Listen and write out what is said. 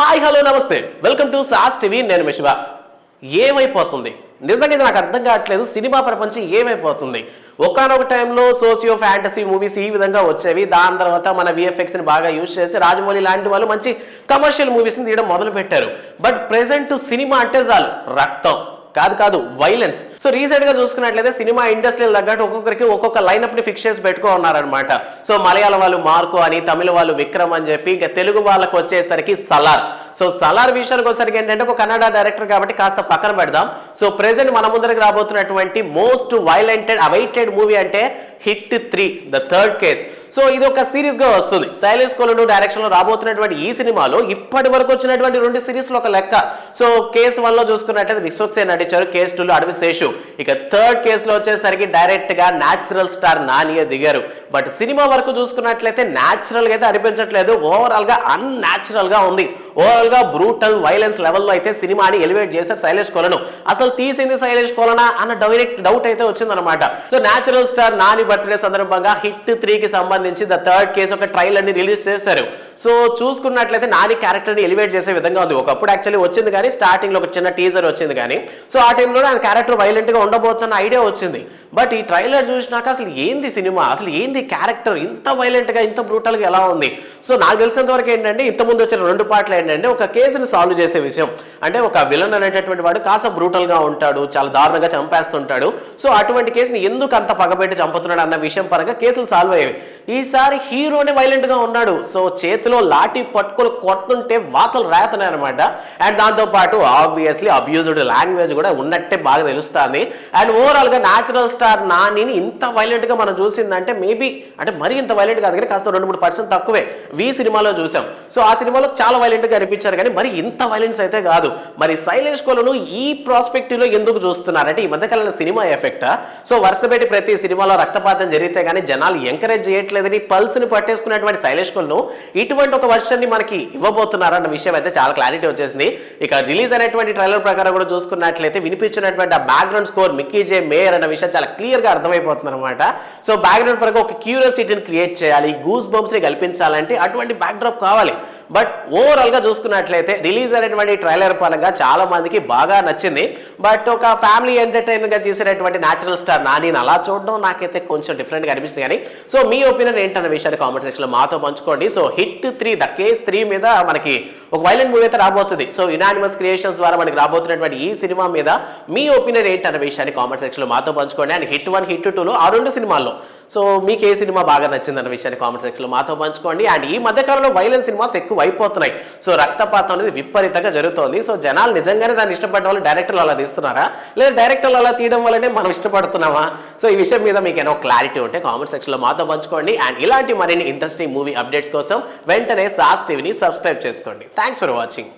Hi hello నమస్తే welcome to sauce TV. నేను మీ శివ. ఏమైపోతుంది నిజంగా నాకు అర్థం కావట్లేదు. సినిమా ప్రపంచం ఏమైపోతుంది? ఒకానొక టైంలో సోషియో ఫ్యాంటసీ మూవీస్ ఈ విధంగా వచ్చేవి. దాని తర్వాత మన విఎఫ్ఎక్స్ ని బాగా యూజ్ చేసి రాజమౌళి లాంటి వాళ్ళు మంచి కమర్షియల్ మూవీస్ ని తీయడం మొదలు పెట్టారు. బట్ ప్రెసెంట్ సినిమా అంటే చాలు రక్తం కాదు వైలెన్స్. సో రీసెంట్ గా చూసుకున్నట్లయితే సినిమా ఇండస్ట్రీలో తగ్గట్టు ఒక్కొక్కరికి ఒక్కొక్క లైనప్ ని ఫిక్స్ చేసి పెట్టుకున్నారనమాట. సో మలయాళం వాళ్ళు మార్కో అని, తమిళ వాళ్ళు విక్రమ్ అని చెప్పి, ఇంకా తెలుగు వాళ్ళకి వచ్చేసరికి సలార్. సో సలార్ విషయానికి వచ్చేసరికి ఏంటంటే ఒక కన్నడ డైరెక్టర్ కాబట్టి కాస్త పక్కన పెడదాం. సో ప్రెసెంట్ మన ముందరికి రాబోతున్నటువంటి మోస్ట్ వైలెంటెడ్ అవైటెడ్ మూవీ అంటే hit 3 the third case. So ఇది ఒక సిరీస్ గా వస్తుంది. శైలేష్ కోలుడు డైరెక్షన్ లో రాబోతున్నటువంటి ఈ సినిమాలో ఇప్పటి వరకు వచ్చినటువంటి 2 సిరీస్ లో ఒక లెక్క. సో కేసు 1 లో చూసుకున్నట్టయితే విశ్వక్సేన్ నటించారు, కేసు 2 లో అడవి శేషు. ఇక థర్డ్ కేసులో వచ్చేసరికి డైరెక్ట్ గా న్యాచురల్ స్టార్ నానియే దిగారు. బట్ సినిమా వరకు చూసుకున్నట్లయితే న్యాచురల్ గా అయితే అనిపించట్లేదు, ఓవరాల్ గా అన్యాచురల్ గా ఉంది. ఓవరాల్ గా బ్రూటల్ వైలెన్స్ లెవెల్లో అయితే సినిమాని ఎలివేట్ చేశారు శైలేష్ కోలను. అసలు తీసింది శైలేష్ కోలనా అన్న డైరెక్ట్ డౌట్ అయితే వచ్చిందనమాట. So natural star Nani birthday సందర్భంగా హిట్ 3 కి సంబంధించి ద థర్డ్ కేసు ఒక ట్రైలర్ ని రిలీజ్ చేశారు. సో చూసుకున్నట్లయితే నాని క్యారెక్టర్ ని ఎలివేట్ చేసే విధంగా ఉంది. ఒకప్పుడు యాక్చువల్లీ వచ్చింది కానీ స్టార్టింగ్ లో ఒక చిన్న టీజర్ వచ్చింది కానీ, సో ఆ టైంలో ఆయన క్యారెక్టర్ వైలెంట్ గా ఉండబోతున్న ఐడియా వచ్చింది. బట్ ఈ ట్రైలర్ చూసినాక అసలు ఏంది సినిమా, అసలు ఏంది క్యారెక్టర్, ఇంత వైలెంట్ గా ఇంత బ్రూటల్ గా ఎలా ఉంది? సో నాకు తెలిసినంత వరకు ఏంటంటే ఇంతకుముందు వచ్చిన 2 పార్ట్లు ఏంటంటే ఒక కేసుని సాల్వ్ చేసే విషయం. అంటే ఒక విలన్ అనేటటువంటి వాడు కాస్త బ్రూటల్ గా ఉంటాడు, చాలా దారుణంగా చంపేస్తుంటాడు. సో అటువంటి కేసుని ఎందుకు అంత పగబెట్టి చంపుతున్నాడు అన్న విషయం పరంగా కేసులు సాల్వ్ అయ్యేవి. ఈసారి హీరోనే వైలెంట్ గా ఉన్నాడు. సో చేతిలో లాఠీ పట్టుకొని కొడుతుంటే వాతలు రాతున్నాయి అనమాట. అండ్ దాంతో పాటు ఆబ్వియస్లీ అబ్యూజ్డ్ లాంగ్వేజ్ కూడా ఉన్నట్టే బాగా తెలుస్తుంది. అండ్ ఓవరాల్ గా న్యాచురల్ స్టార్ నానిని ఇంత వైలెంట్ గా మనం చూసిందంటే మేబీ అంటే మరీ ఇంత వైలెంట్ కాదు కానీ కాస్త 2-3% తక్కువే వి సినిమాలో చూసాం. సో ఆ సినిమాలో చాలా వైలెంట్ గా అనిపించారు కానీ మరి ఇంత వైలెన్స్ అయితే కాదు. మరి శైలేష్ కోలను ఈ ప్రాస్పెక్టివ్ లో ఎందుకు చూస్తున్నారంటే ఈ మధ్యకాలంలో సినిమా ఎఫెక్టా? సో వరుస పెట్టి ప్రతి సినిమాలో రక్తపాతం జరిగితే కానీ జనాలు ఎంకరేజ్ చేయట్లేదని పల్స్ ని పట్టేసుకున్నటువంటి శైలేష్ కోలను ఇటువంటి ఒక వర్షన్ ని మనకి ఇవ్వబోతున్నారన్న విషయం అయితే చాలా క్లారిటీ వచ్చేసింది. ఇక రిలీజ్ అయినటువంటి ట్రైలర్ ప్రకారం కూడా చూసుకున్నట్లయితే వినిపించినటువంటి ఆ బ్యాక్గ్రౌండ్ స్కోర్ మిక్కీ జే మేయర్ అన్న విషయం చాలా క్లియర్ గా అర్థమైపోతుంది అనమాట. సో బ్యాక్గ్రౌండ్ పరంగా ఒక క్యూరియాసిటీని క్రియేట్ చేయాలి, గూస్ బంప్స్ ని కల్పించాలంటే అటువంటి బ్యాక్డ్రాప్ కావాలి. బట్ ఓవరాల్ గా చూసుకున్నట్లయితే రిలీజ్ అయినటువంటి ట్రైలర్ పరంగా చాలా మందికి బాగా నచ్చింది. బట్ ఒక ఫ్యామిలీ ఎంటర్టైన్మెంట్ గా చేసినటువంటి న్యాచురల్ స్టార్ నానిని అలా చూడడం నాకైతే కొంచెం డిఫరెంట్ గా అనిపిస్తుంది. కానీ సో మీ ఒపీనియన్ ఏంటన్న విషయాన్ని కామెంట్ సెక్షన్ లో మాతో పంచుకోండి. సో హిట్ 3 ద కేస్ 3 మీద మనకి ఒక వైలెంట్ మూవీ అయితే రాబోతుంది. సో యునానిమస్ క్రియేషన్స్ ద్వారా మనకి రాబోతున్నటువంటి ఈ సినిమా మీద మీ ఒపీనియన్ ఏంటన్న విషయాన్ని కామెంట్ సెక్షన్ లో మాతో పంచుకోండి. అండ్ హిట్ 1 హిట్ 2లో ఆ 2 సినిమాల్లో సో మీకు ఏ సినిమా బాగా నచ్చిందన్న విషయాన్ని కామెంట్ సెక్షన్ లో మాతో పంచుకోండి. అండ్ ఈ మధ్యకాలంలో వైలెన్స్ సినిమాస్ ఎక్కువ అయిపోతున్నాయి. సో రక్తపాతం అనేది విపరీతంగా జరుగుతోంది. సో జనాలు నిజంగానే దాన్ని ఇష్టపడ్డ వాళ్ళు డైరెక్టర్లు అలా తీస్తున్నారా, లేదా డైరెక్టర్లు అలా తీయడం వల్లనే మనం ఇష్టపడుతున్నామా? సో ఈ విషయం మీద మీకు ఏమైనా క్లారిటీ ఉంటే కామెంట్ సెక్షన్ లో మాతో పంచుకోండి. అండ్ ఇలాంటి మరిన్ని ఇంట్రెస్టింగ్ మూవీ అప్డేట్స్ కోసం వెంటనే సాస్ టీవీని సబ్స్క్రైబ్ చేసుకోండి. Thanks for watching.